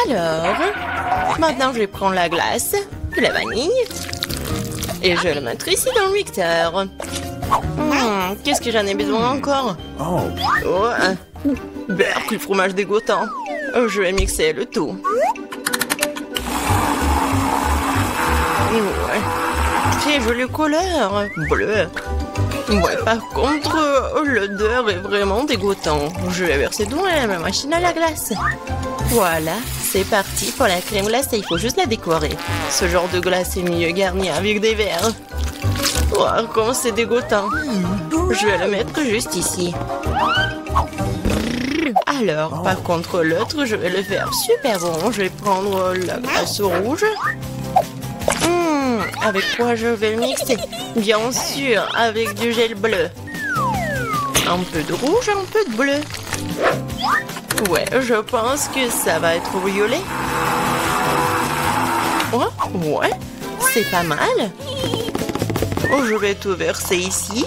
Alors, maintenant je vais prendre la glace, la vanille, et je vais le mettre ici dans le mixeur. Qu'est-ce que j'en ai besoin encore? Berk, le fromage dégoûtant. Je vais mixer le tout. Ouais. Très jolie couleur. Bleu. Ouais, par contre, l'odeur est vraiment dégoûtante. Je vais verser dans ma machine à la glace. Voilà, c'est parti pour la crème glacée. Il faut juste la décorer. Ce genre de glace est mieux garni avec des verres. Oh, comment c'est dégoûtant. Je vais le mettre juste ici. Alors, par contre, l'autre, je vais le faire super bon. Je vais prendre la glace rouge. Avec quoi je vais le mixer? Bien sûr, avec du gel bleu. Un peu de rouge, un peu de bleu. Ouais, je pense que ça va être violet. Oh, ouais, c'est pas mal. Oh, je vais tout verser ici.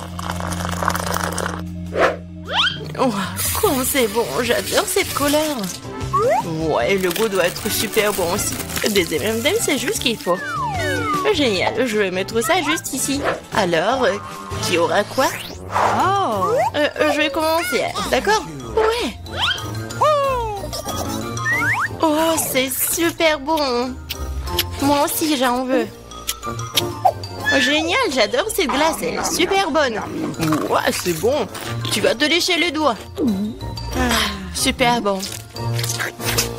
Oh, comme c'est bon, j'adore cette couleur. Ouais, le goût doit être super bon aussi. Des M&M's, c'est juste ce qu'il faut. Génial, je vais mettre ça juste ici. Alors, qui aura quoi? Je vais commencer, d'accord? Ouais. Oh, c'est super bon. Moi aussi, j'en veux. Génial, j'adore cette glace, elle est super bonne. Ouais, c'est bon. Tu vas te lécher les doigts. Super bon.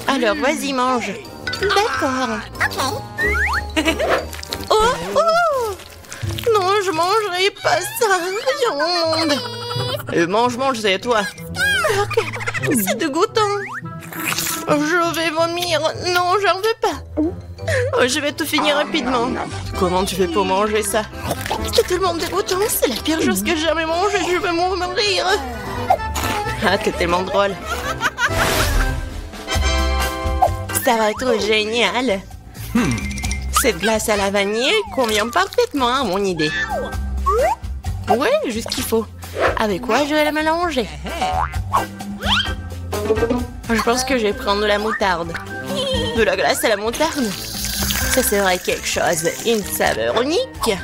Alors, vas-y, mange. D'accord. Oh! Non, je mangerai pas ça. Rien au monde. Mange, c'est à toi. C'est dégoûtant. Je vais vomir. Non, j'en veux pas. Je vais tout finir rapidement. Comment tu fais pour manger ça? C'est tellement dégoûtant. C'est la pire chose que j'ai jamais mangée. Je vais mourir. Ah, t'es tellement drôle. Ça va être génial. Cette glace à la vanille convient parfaitement à mon idée. Ouais, juste ce qu'il faut. Avec quoi je vais la mélanger? Je pense que je vais prendre de la moutarde. De la glace à la moutarde? Ça serait quelque chose. Une saveur unique.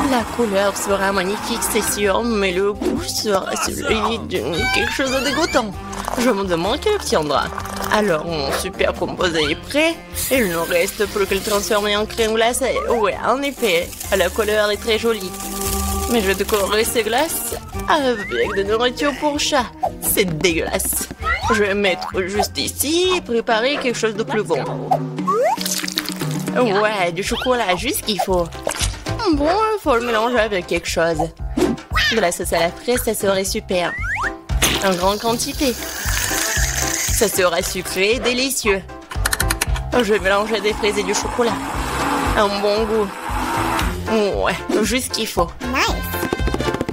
La couleur sera magnifique, c'est sûr, mais le goût sera celui de quelque chose de dégoûtant. Je me demande qui l'obtiendra. Alors, mon super composé est prêt. Il ne reste plus que le transformer en crème glacée. Ouais, en effet, la couleur est très jolie. Mais je vais décorer ces glaces avec de nourriture pour chat. C'est dégueulasse. Je vais mettre juste ici et préparer quelque chose de plus bon. Ouais, du chocolat, juste ce qu'il faut. Bon, il faut le mélanger avec quelque chose. De la sauce à la fraise, ça serait super. En grande quantité. Ça sera sucré et délicieux. Je vais mélanger des fraises et du chocolat. Un bon goût. Ouais, juste ce qu'il faut.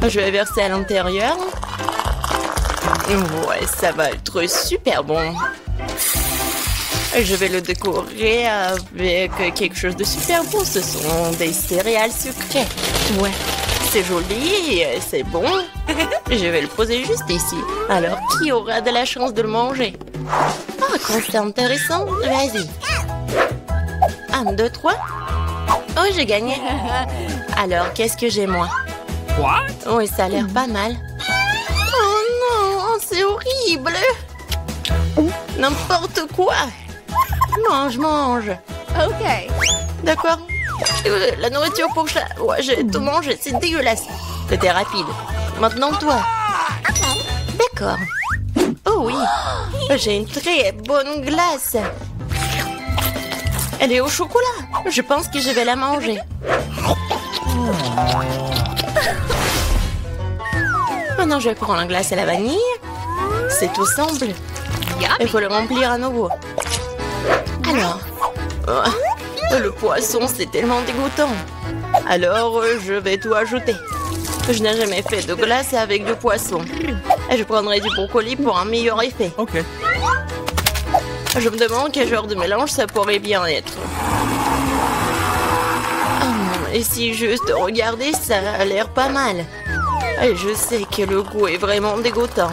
Je vais verser à l'intérieur. Ouais, ça va être super bon. Je vais le décorer avec quelque chose de super bon. Ce sont des céréales sucrées. Ouais, c'est joli, c'est bon. Je vais le poser juste ici. Alors, qui aura de la chance de le manger? Ah, quand c'est intéressant, vas-y. 1, 2, 3. Oh, j'ai gagné. Alors, qu'est-ce que j'ai, moi? Oui, ça a l'air pas mal. Oh non, c'est horrible. N'importe quoi. Mange. Ok. D'accord. La nourriture pour chat. Ouais, j'ai tout mangé, c'est dégueulasse. C'était rapide. Maintenant, toi. D'accord. Oh oui. J'ai une très bonne glace. Elle est au chocolat. Je pense que je vais la manger. Maintenant, je vais prendre la glace à la vanille. C'est tout simple. Il faut le remplir à nouveau. Alors, le poisson, c'est tellement dégoûtant. Alors, je vais tout ajouter. Je n'ai jamais fait de glace avec du poisson. Et je prendrai du brocoli pour un meilleur effet. Ok. Je me demande quel genre de mélange ça pourrait bien être. Et si juste regarder, ça a l'air pas mal. Et je sais que le goût est vraiment dégoûtant.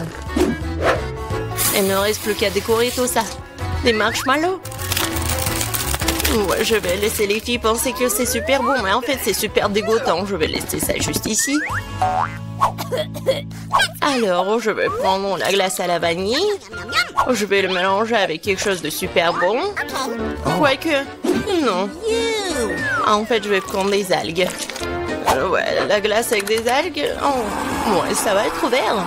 Il ne reste plus qu'à décorer tout ça. Des marshmallows. Ouais, je vais laisser les filles penser que c'est super bon, mais en fait c'est super dégoûtant. Je vais laisser ça juste ici. Alors, je vais prendre la glace à la vanille. Je vais le mélanger avec quelque chose de super bon. Quoique, non. En fait, je vais prendre des algues. Ouais, la glace avec des algues, oh, ouais, ça va être vert.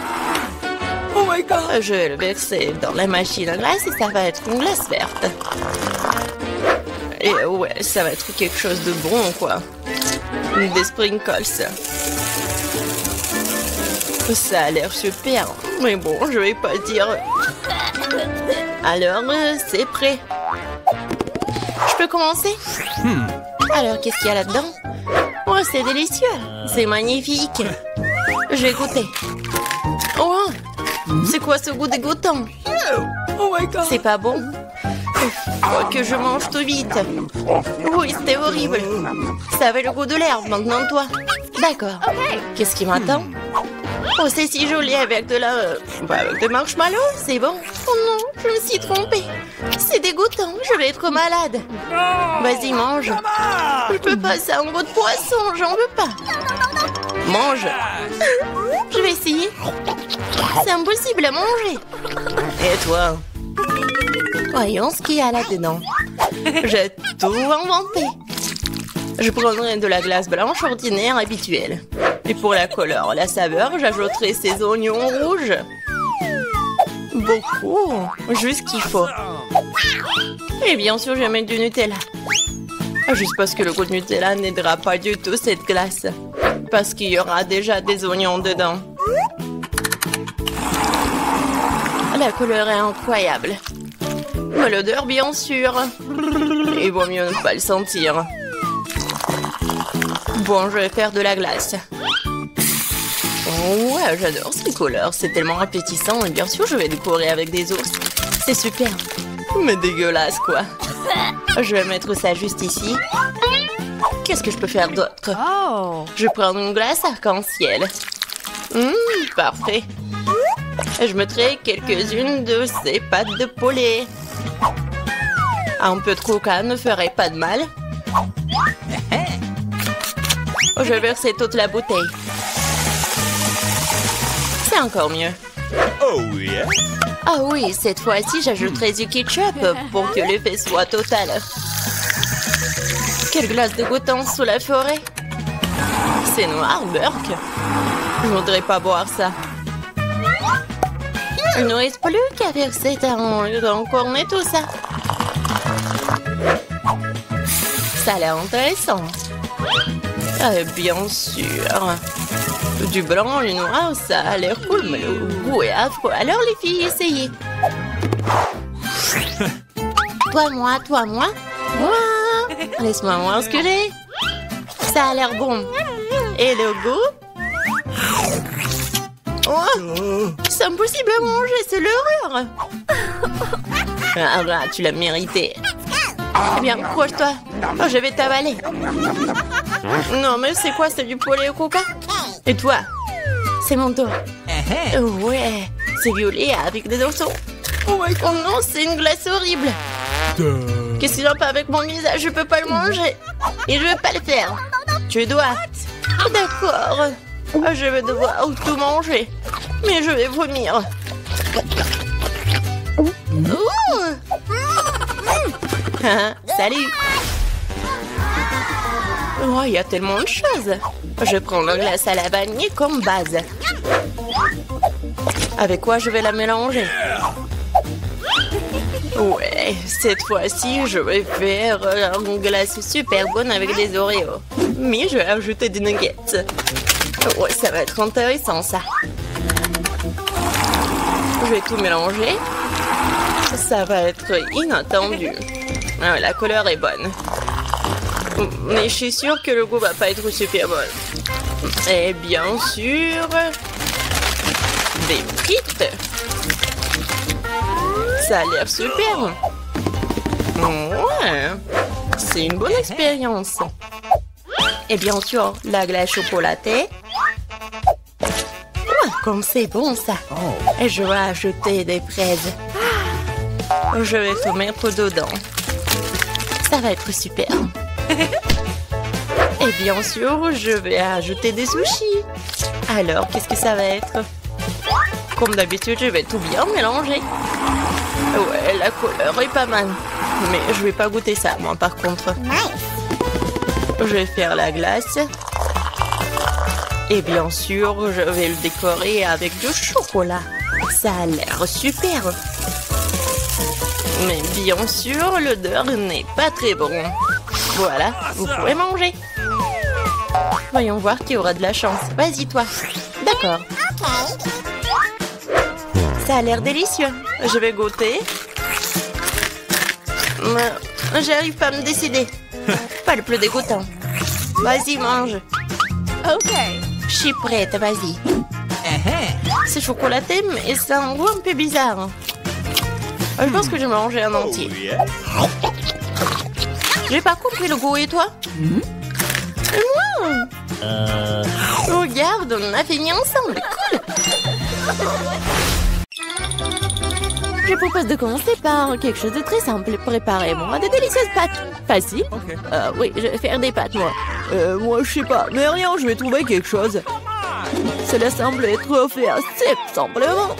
Oh my god! Je vais le verser dans la machine à glace et ça va être une glace verte. Et ouais, ça va être quelque chose de bon, quoi. Des sprinkles. Ça a l'air super. Mais bon, je vais pas dire. Alors, c'est prêt. Je peux commencer? Alors, qu'est-ce qu'il y a là-dedans? Oh, c'est délicieux. C'est magnifique. Je vais goûter. Oh, c'est quoi ce goût dégoûtant? Oh my god. C'est pas bon? Faut que je mange tout vite. Oui, c'était horrible. Ça avait le goût de l'herbe, maintenant toi. D'accord. Qu'est-ce qui m'attend? Oh, c'est si joli avec de la... avec de marshmallow, c'est bon. Oh non, je me suis trompée. C'est dégoûtant, je vais être malade. Vas-y, mange. Je peux pas, c'est un goût de poisson, j'en veux pas. Mange. Je vais essayer. C'est impossible à manger. Et toi? Voyons ce qu'il y a là-dedans. J'ai tout inventé. Je prendrai de la glace blanche ordinaire habituelle. Et pour la couleur, la saveur, j'ajouterai ces oignons rouges. Beaucoup. Juste ce qu'il faut. Et bien sûr, je vais mettre du Nutella. Juste parce que le goût de Nutella n'aidera pas du tout cette glace. Parce qu'il y aura déjà des oignons dedans. La couleur est incroyable. Mais l'odeur, bien sûr. Il vaut mieux ne pas le sentir. Bon, je vais faire de la glace. Oh ouais, j'adore ces couleurs. C'est tellement appétissant. Et bien sûr, je vais décorer avec des ours. C'est super. Mais dégueulasse, quoi. Je vais mettre ça juste ici. Qu'est-ce que je peux faire d'autre? Je vais prendre une glace arc-en-ciel. Parfait. Je mettrai quelques-unes de ces pâtes de poulet. Un peu de coca ne ferait pas de mal. Je vais verser toute la bouteille. C'est encore mieux. Oh yeah. Ah oui, cette fois-ci, j'ajouterai du ketchup pour que l'effet soit total. Quelle glace dégoûtante sous la forêt. C'est noir, Burke. Je ne voudrais pas boire ça. Il ne reste plus qu'à verser dans cornet tout ça. Ça a l'air intéressant. Bien sûr. Du blanc, le noir, ça a l'air cool, mais le goût est affreux. Alors les filles, essayez. Toi, moi. Moi. Laisse-moi voir ce que j'ai. Ça a l'air bon. Et le goût? Oh, c'est impossible à manger, c'est l'horreur. Ah, tu l'as mérité. Eh bien, accroche-toi. Oh, je vais t'avaler. Non, mais c'est quoi? C'est du poulet au coca? Et toi? C'est mon tour. Ouais, c'est violet avec des dessous. Oh non, c'est une glace horrible. Qu'est-ce qu'il y a pas avec mon visage? Je peux pas le manger. Et je vais pas le faire. Tu dois. D'accord. Je vais devoir tout manger. Mais je vais vomir. Salut. Oh, il y a tellement de choses. Je prends la glace à la vanille comme base. Avec quoi je vais la mélanger? Ouais, cette fois-ci, je vais faire une glace super bonne avec des Oreos. Mais je vais ajouter des nuggets. Ouais, ça va être intéressant, ça. Je vais tout mélanger. Ça va être inattendu. Ah, la couleur est bonne. Mais je suis sûre que le goût va pas être super bon. Et bien sûr, des frites. Ça a l'air super. Ouais, c'est une bonne expérience. Et bien sûr, la glace chocolatée. Ouais, comme c'est bon ça. Et je vais ajouter des fraises. Je vais tout mettre dedans. Ça va être super. Et bien sûr, je vais ajouter des sushis. Alors, qu'est-ce que ça va être? Comme d'habitude, je vais tout bien mélanger. Ouais, la couleur est pas mal. Mais je vais pas goûter ça, moi, par contre. Je vais faire la glace. Et bien sûr, je vais le décorer avec du chocolat. Ça a l'air super. Mais bien sûr, l'odeur n'est pas très bon. Voilà, vous pouvez manger. Voyons voir qui aura de la chance. Vas-y, toi. D'accord. Ça a l'air délicieux. Je vais goûter. J'arrive pas à me décider. Pas le plus dégoûtant. Vas-y, mange. Ok. Je suis prête, vas-y. C'est chocolaté, mais c'est un goût un peu bizarre. Je pense que je vais manger un entier. J'ai pas compris le goût, et toi? Regarde, on a fini ensemble. Cool. Je propose de commencer par quelque chose de très simple. Préparez-moi de délicieuses pâtes. Facile? Oui, je vais faire des pâtes, moi. Moi, je sais pas. Mais rien, je vais trouver quelque chose. Cela semble être fait assez simplement.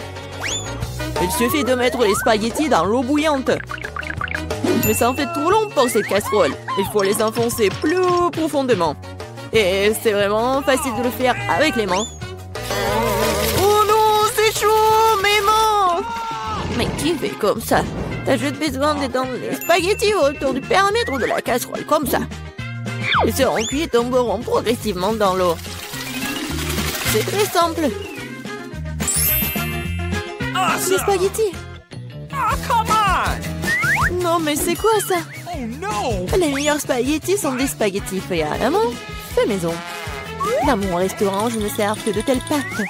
Il suffit de mettre les spaghettis dans l'eau bouillante. Mais ça en fait trop long pour cette casserole. Il faut les enfoncer plus profondément. Et c'est vraiment facile de le faire avec les mains. Oh non, c'est chaud, mes mains! Mais qui fait comme ça? T'as juste besoin d'étendre les spaghettis autour du périmètre de la casserole, comme ça. Ils seront cuits et tomberont progressivement dans l'eau. C'est très simple. Les spaghettis. Non, mais c'est quoi ça? Les meilleurs spaghettis sont des spaghettis faits à la main, fait maison. Dans mon restaurant, je ne sers que de telles pâtes.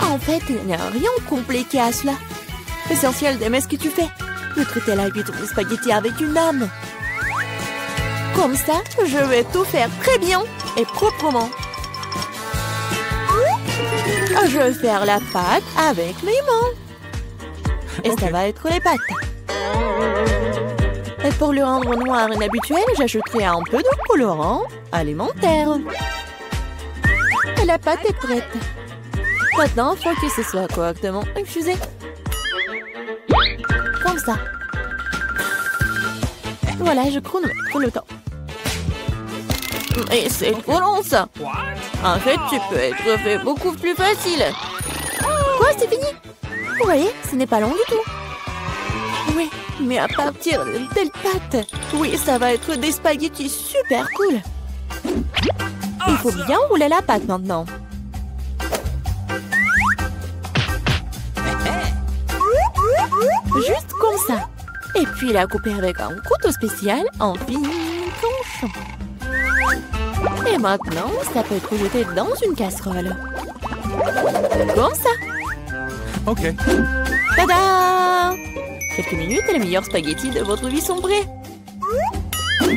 En fait, il n'y a rien de compliqué à cela. L'essentiel d'aimer ce que tu fais. De traiter la huître des spaghettis avec une âme. Comme ça, je vais tout faire très bien et proprement. Je vais faire la pâte avec mes mains. Et ça va être les pâtes. Et pour le rendre noir et inhabituel, j'ajouterai un peu de colorant alimentaire. Et la pâte est prête. Maintenant, il faut que ce soit correctement infusé. Comme ça. Voilà, je chronomètre le temps. Et c'est trop long, ça. En fait, tu peux être fait beaucoup plus facile. Quoi, c'est fini? Vous voyez, ce n'est pas long du tout. Oui, mais à partir de telle pâte, oui, ça va être des spaghettis super cool. Il faut bien rouler la pâte maintenant. Juste comme ça. Et puis la couper avec un couteau spécial en fines tranches. Et maintenant, ça peut être jeté dans une casserole. Comme ça. Ok. Tada! Quelques minutes et les meilleurs spaghettis de votre vie sont prêts. Il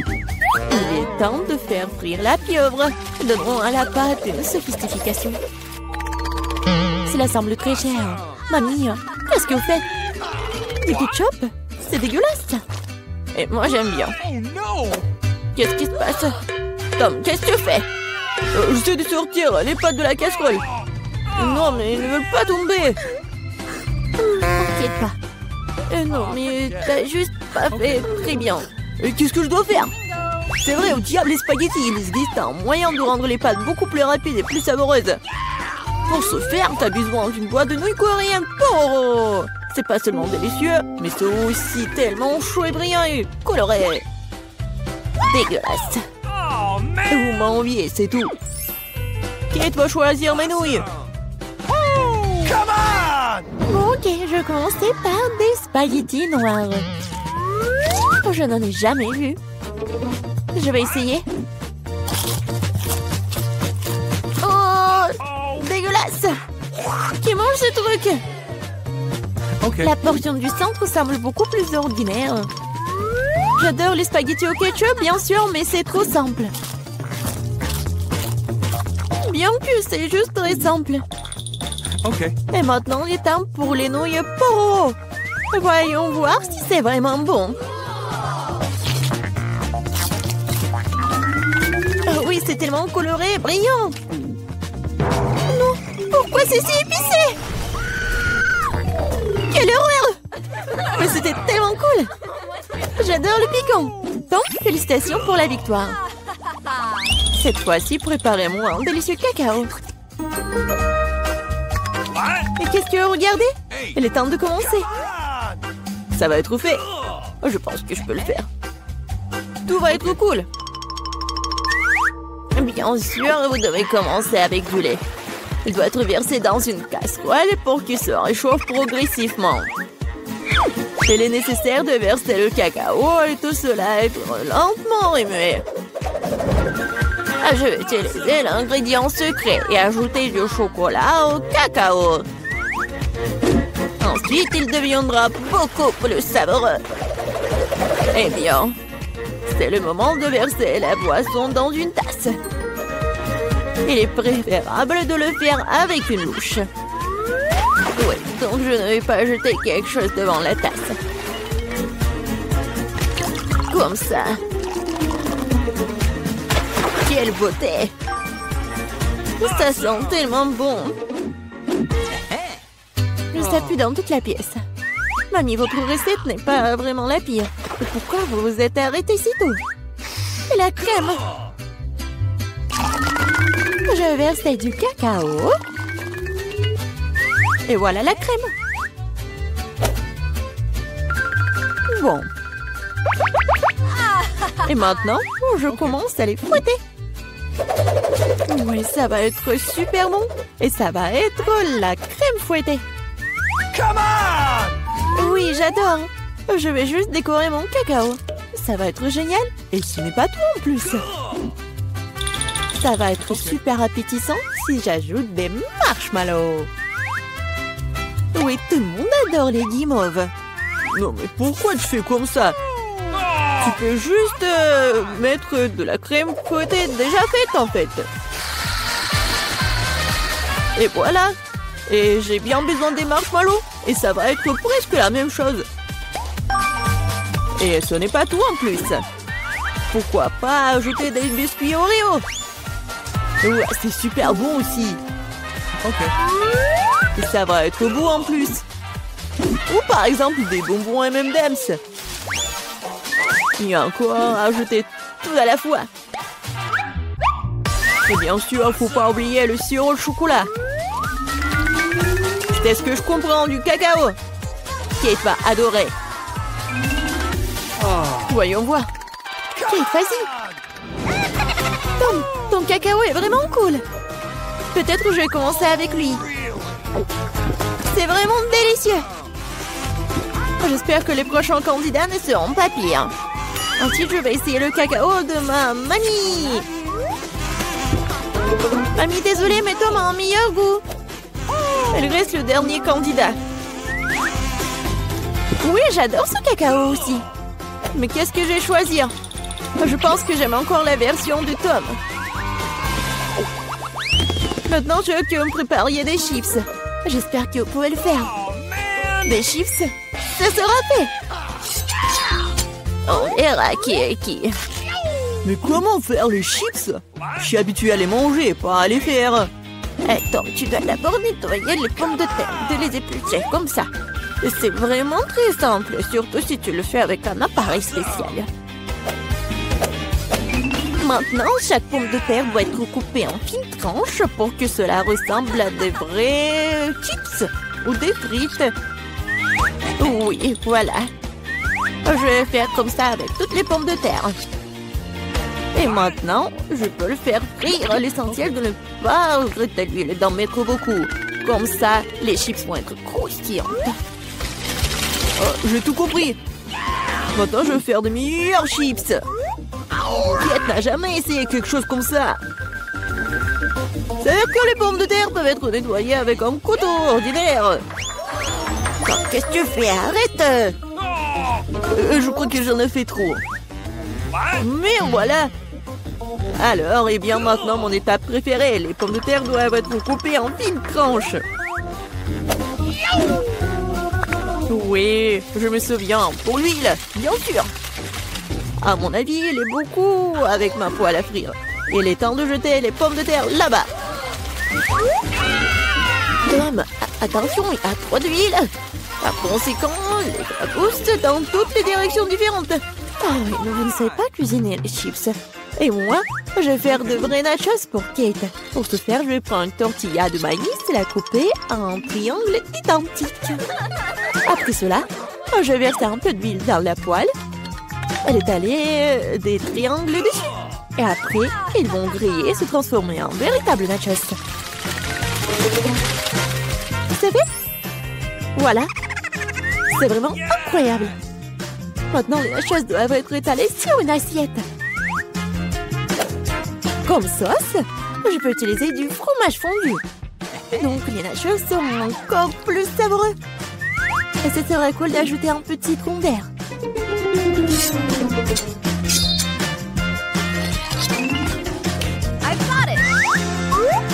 est temps de faire frire la pieuvre. Donnons à la pâte une sophistication. Cela semble très cher. Mamie, qu'est-ce que vous faites? Du ketchup? C'est dégueulasse. Et moi, j'aime bien. Qu'est-ce qui se passe? Tom, qu'est-ce que tu fais? J'essaie de sortir les pâtes de la casserole. Non, mais ils ne veulent pas tomber. T'inquiète pas. Non, mais t'as juste pas fait très bien. Et qu'est-ce que je dois faire? C'est vrai, au diable les spaghettis, il existe un moyen de rendre les pâtes beaucoup plus rapides et plus savoureuses. Pour ce faire, t'as besoin d'une boîte de nouilles coréennes Toro. C'est pas seulement délicieux, mais c'est aussi tellement chaud et brillant et coloré. Dégueulasse. Vous m'enviez, c'est tout. Qui va choisir mes nouilles? Bon, ok, je commencerai par des spaghettis noirs. Je n'en ai jamais vu. Je vais essayer. Oh, dégueulasse. Qui mange ce truc? Okay. La portion du centre semble beaucoup plus ordinaire. J'adore les spaghettis au ketchup, bien sûr, mais c'est trop simple. Bien que c'est juste très simple. Okay. Et maintenant, il est temps pour les nouilles Poro. Voyons voir si c'est vraiment bon. Oh oui, c'est tellement coloré et brillant. Non, pourquoi c'est si épicé? Quelle horreur! Mais c'était tellement cool. J'adore le piquant. Donc, félicitations pour la victoire. Cette fois-ci, préparez-moi un délicieux cacao. Et qu'est-ce que vous regardez? Il est temps de commencer. Ça va être fait. Je pense que je peux le faire. Tout va être cool. Bien sûr, vous devez commencer avec du lait. Il doit être versé dans une casserole pour qu'il se réchauffe progressivement. Il est nécessaire de verser le cacao et tout cela être lentement remué. Je vais utiliser l'ingrédient secret et ajouter du chocolat au cacao. Ensuite, il deviendra beaucoup plus savoureux. Eh bien, c'est le moment de verser la boisson dans une tasse. Il est préférable de le faire avec une louche. Oui, donc je ne vais pas jeter quelque chose devant la tasse. Comme ça. Quelle beauté! Ça sent tellement bon. Ça pue dans toute la pièce. Mamie, votre recette n'est pas vraiment la pire. Et pourquoi vous vous êtes arrêté si tôt? Et la crème? Je verse du cacao. Et voilà la crème. Bon. Et maintenant, je commence à les fouetter. Oui, ça va être super bon. Et ça va être la crème fouettée. Come on! Oui, j'adore. Je vais juste décorer mon cacao. Ça va être génial. Et ce n'est pas tout en plus. Ça va être super appétissant si j'ajoute des marshmallows. Oui, tout le monde adore les guimauves. Non, mais pourquoi tu fais comme ça? Tu peux juste mettre de la crème fouettée déjà faite, en fait. Et voilà. Et j'ai bien besoin des marshmallows. Et ça va être presque la même chose. Et ce n'est pas tout en plus. Pourquoi pas ajouter des biscuits Oreo? Ouais, c'est super bon aussi. Ok. Et ça va être beau en plus. Ou par exemple des bonbons M&M's. Il y a encore à ajouter tout à la fois. Et bien sûr, faut pas oublier le sirop de chocolat. C'est ce que je comprends du cacao. Kate va adorer. Voyons voir. Kate, vas-y. Ton cacao est vraiment cool. Peut-être que je vais commencer avec lui. C'est vraiment délicieux. J'espère que les prochains candidats ne seront pas pires. Ensuite, je vais essayer le cacao de ma mamie. Mamie, désolée, mais Tom a un meilleur goût. Elle reste le dernier candidat. Oui, j'adore ce cacao aussi. Mais qu'est-ce que je vais choisir? Je pense que j'aime encore la version de Tom. Maintenant, je veux que vous me prépariez des chips. J'espère que vous pouvez le faire. Des chips, ça sera fait. On verra qui est qui. Mais comment faire les chips? Je suis habitué à les manger, pas à les faire. Attends, tu dois d'abord nettoyer les pommes de terre, de les éplucher comme ça. C'est vraiment très simple, surtout si tu le fais avec un appareil spécial. Maintenant, chaque pomme de terre doit être coupée en fines tranches pour que cela ressemble à des vrais chips ou des frites. Oui, voilà. Je vais faire comme ça avec toutes les pommes de terre. Et maintenant, je peux le faire frire. L'essentiel de ne pas regretter l'huile et d'en mettre beaucoup. Comme ça, les chips vont être croustillantes. J'ai tout compris. Maintenant, je vais faire de meilleurs chips. Kate n'a jamais essayé quelque chose comme ça. C'est-à-dire que les pommes de terre peuvent être nettoyées avec un couteau ordinaire. Qu'est-ce que tu fais? Arrête! Je crois que j'en ai fait trop. Mais voilà. Alors, et bien maintenant, mon étape préférée. Les pommes de terre doivent être coupées en fines tranches. Oui, je me souviens. Pour l'huile, bien sûr. À mon avis, il est beaucoup avec ma poêle à frire. Il est temps de jeter les pommes de terre là-bas. Tom, attention, il y a trop d'huile. Par conséquent, les poussent dans toutes les directions différentes. Oh, mais vous ne savez pas cuisiner les chips. Et moi, je vais faire de vrais nachos pour Kate. Pour ce faire, je vais prendre une tortilla de maïs et la couper en triangles identiques. Après cela, je vais verser un peu d'huile dans la poêle. Elle étaler des triangles dessus. Et après, ils vont griller et se transformer en véritables nachos. C'est fait? Voilà. C'est vraiment incroyable. Maintenant, les nachos doivent être étalés sur une assiette. Comme sauce, je peux utiliser du fromage fondu. Donc, les nachos seront encore plus savoureux. Et ce serait cool d'ajouter un petit citron vert.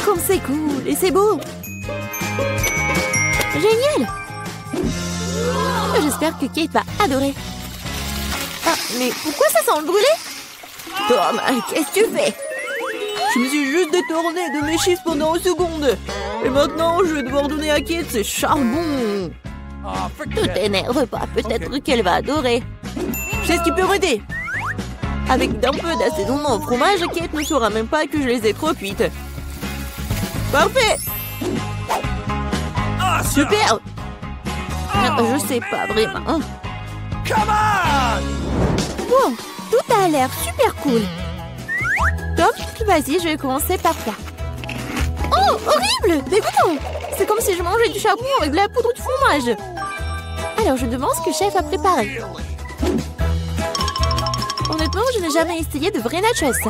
Comme c'est cool et c'est beau. Génial. J'espère que Kate va adorer. Ah, mais pourquoi ça sent le brûlé? Tom, qu'est-ce que tu fais? Je me suis juste détournée de mes chiffres pendant une seconde. Et maintenant, je vais devoir donner à Kate ses charbons. Ne t'énerve pas, peut-être qu'elle va adorer. Je sais ce qui peut m'aider. Avec d'un peu d'assaisonnement au fromage, Kate ne saura même pas que je les ai trop cuites. Parfait. Super. Je sais pas vraiment. Bon, tout a l'air super cool. Top, vas-y, je vais commencer par toi. Oh, horrible, dégoûtant. C'est comme si je mangeais du charbon avec de la poudre de fromage. Alors, je demande ce que le chef a préparé. Honnêtement, je n'ai jamais essayé de vrais nachos.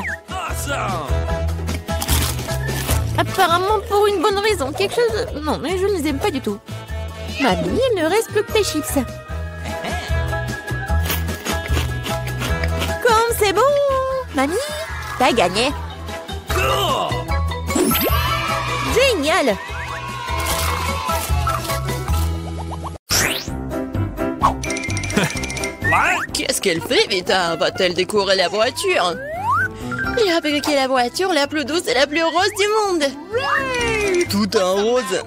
Apparemment pour une bonne raison. Quelque chose... Non, mais je ne les aime pas du tout. Mamie, il ne reste plus que tes chips. Comme c'est bon. Mamie, t'as gagné. Génial. Qu'est-ce qu'elle fait, Vita? Va-t-elle décorer la voiture? J'ai fabriqué la voiture la plus douce et la plus rose du monde. Tout en rose.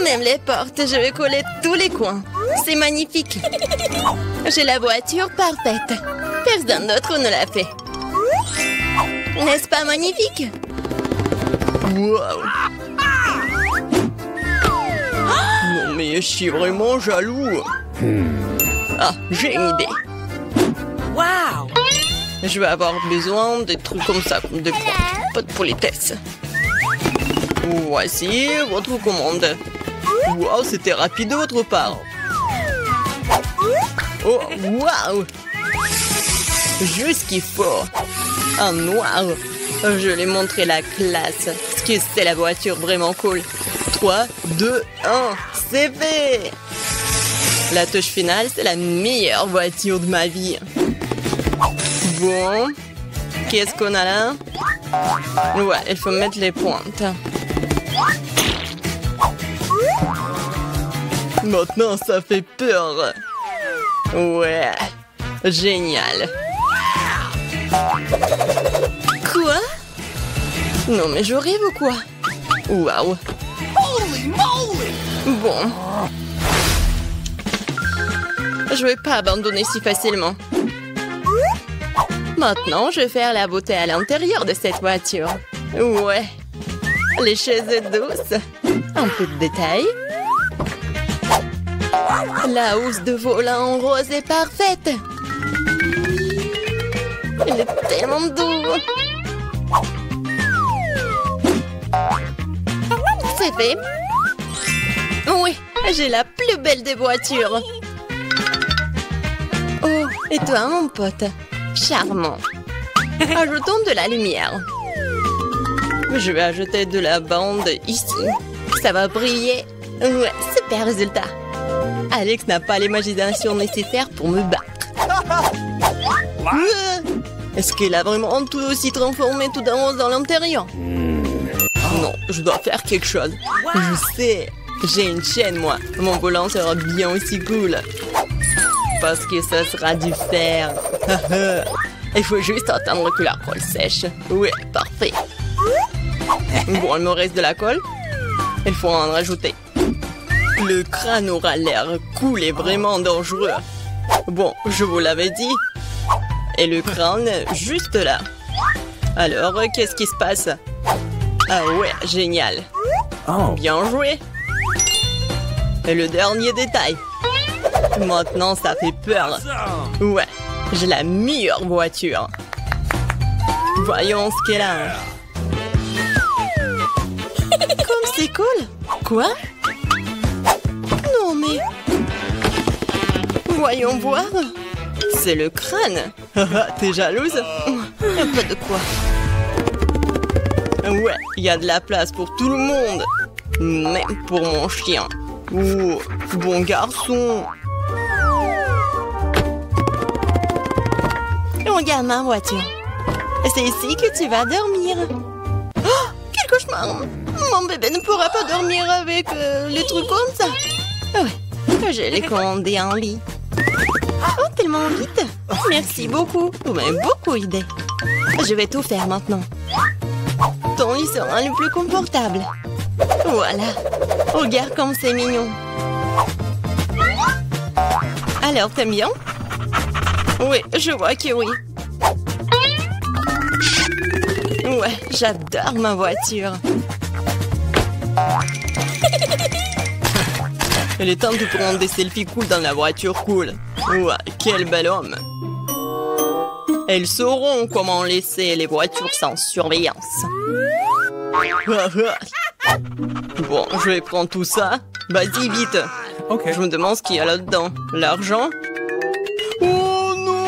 Même les portes, je vais coller tous les coins. C'est magnifique. J'ai la voiture parfaite. Personne d'autre ne l'a fait. N'est-ce pas magnifique? Wow. Non mais je suis vraiment jaloux. Ah, j'ai une idée. Waouh. Je vais avoir besoin de trucs comme ça, comme de pas de politesse. Voici votre commande. Wow, c'était rapide de votre part. Oh, wow. Juste ce qu'il faut. En noir. Je vais montrer la classe. Parce que c'est la voiture vraiment cool. 3, 2, 1, c'est fait. La touche finale, c'est la meilleure voiture de ma vie. Bon, qu'est-ce qu'on a là? Ouais, il faut mettre les pointes. Maintenant, ça fait peur. Ouais, génial. Quoi? Non, mais je rêve ou quoi? Waouh. Bon. Je vais pas abandonner si facilement. Maintenant, je vais faire la beauté à l'intérieur de cette voiture. Ouais. Les chaises douces. Un peu de détails. La housse de volant en rose est parfaite. Il est tellement doux. C'est fait. Oui, j'ai la plus belle des voitures. Oh, et toi, mon pote? Charmant. Ajoutons de la lumière. Je vais ajouter de la bande ici. Ça va briller. Ouais, super résultat. Alex n'a pas l'imagination nécessaire pour me battre. Est-ce qu'il a vraiment tout aussi transformé tout en rose dans l'intérieur? Non, je dois faire quelque chose. Je sais. J'ai une chaîne, moi. Mon volant sera bien aussi cool. Parce que ça sera du fer. Il faut juste attendre que la colle sèche. Ouais, parfait. Bon, il me reste de la colle. Il faut en rajouter. Le crâne aura l'air cool et vraiment dangereux. Bon, je vous l'avais dit. Et le crâne, juste là. Alors, qu'est-ce qui se passe? Ah ouais, génial. Bien joué. Et le dernier détail. Maintenant, ça fait peur. Ouais, j'ai la meilleure voiture. Voyons ce qu'elle a. Comme c'est cool. Quoi? Non mais... Voyons voir. C'est le crâne. T'es jalouse? Pas de quoi. Ouais, il y a de la place pour tout le monde. Même pour mon chien. Oh, bon garçon. Regarde ma voiture. C'est ici que tu vas dormir. Oh, quel cauchemar. Mon bébé ne pourra pas dormir avec les trucs comme ça. Ouais, je l'ai commandé en lit. Oh, tellement vite. Merci beaucoup. Vous m'avez beaucoup aidé. Je vais tout faire maintenant. Ton lit sera le plus confortable. Voilà. Regarde comme c'est mignon. Alors, t'aimes bien? Oui, je vois que oui. Ouais, j'adore ma voiture. Il est temps de prendre des selfies cool dans la voiture cool. Ouais, quel bel homme. Elles sauront comment laisser les voitures sans surveillance. Bon, je vais prendre tout ça. Vas-y, vite. Je me demande ce qu'il y a là-dedans. L'argent? Oh non!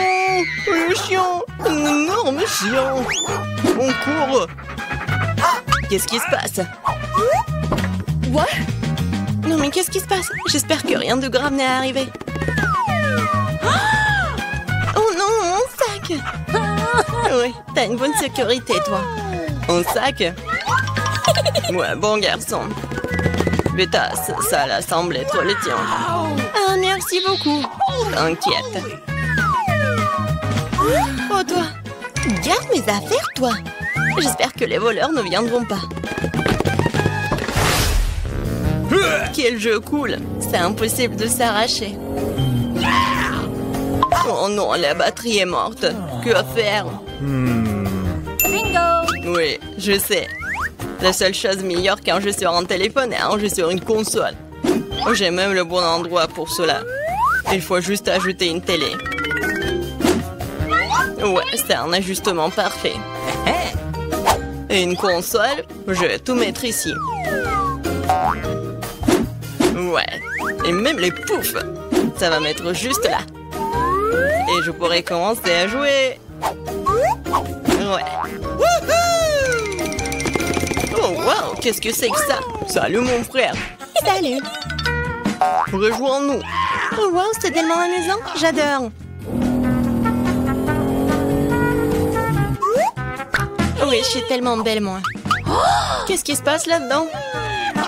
Le chien! Un énorme chien! On court! Qu'est-ce qui se passe? What? Non mais qu'est-ce qui se passe? J'espère que rien de grave n'est arrivé. Oh non, mon sac! Oui, t'as une bonne sécurité, toi. Un sac? Ouais, bon garçon. Beta, ça là semble être le tien. Ah, merci beaucoup. T'inquiète. Oh, toi. Garde mes affaires, toi. J'espère que les voleurs ne viendront pas. Quel jeu cool. C'est impossible de s'arracher. Oh non, la batterie est morte. Que faire? Bingo! Oui, je sais. La seule chose meilleure qu'un jeu sur un téléphone est un jeu sur une console. J'ai même le bon endroit pour cela. Il faut juste ajouter une télé. Ouais, c'est un ajustement parfait. Et une console, je vais tout mettre ici. Ouais, et même les poufs. Ça va mettre juste là. Et je pourrai commencer à jouer. Ouais. Oh, wow, qu'est-ce que c'est que ça? Salut, mon frère. Salut. Rejoins-nous. Oh, wow, c'est tellement amusant. J'adore. Oui, je suis tellement belle, moi. Qu'est-ce qui se passe là-dedans?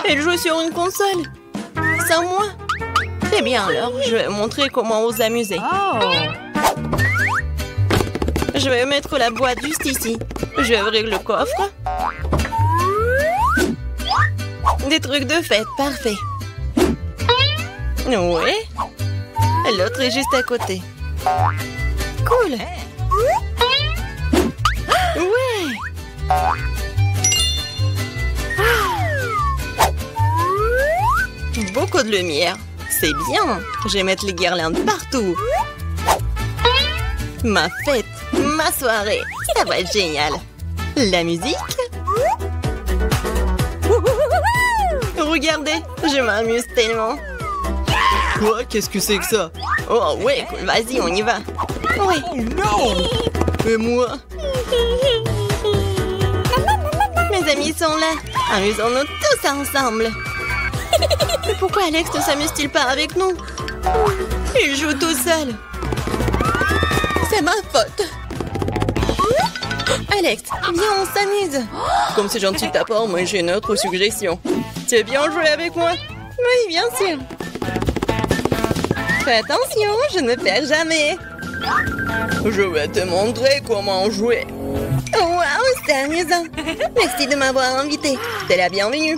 Elle joue sur une console. Sans moi? Eh bien alors, je vais montrer comment vous amuser. Je vais mettre la boîte juste ici. Je vais ouvrir le coffre. Des trucs de fête, parfait. Oui. L'autre est juste à côté. Cool. Ouais. Beaucoup de lumière. C'est bien. Je vais mettre les guirlandes partout. Ma fête, ma soirée. Ça va être génial. La musique. Regardez, je m'amuse tellement. Quoi? Qu'est-ce que c'est que ça? Oh ouais, vas-y, on y va. Oui. Et moi? Mes amis sont là. Amusons-nous tous ensemble. Mais pourquoi Alex ne s'amuse-t-il pas avec nous? Il joue tout seul. C'est ma faute. Alex, viens, on s'amuse. Comme c'est gentil de ta part, moi j'ai une autre suggestion. Tu veux bien jouer avec moi? Oui, bien sûr. Fais attention, je ne perds jamais. Je vais te montrer comment jouer. Oh, wow, c'est amusant. Merci de m'avoir invité. C'est la bienvenue.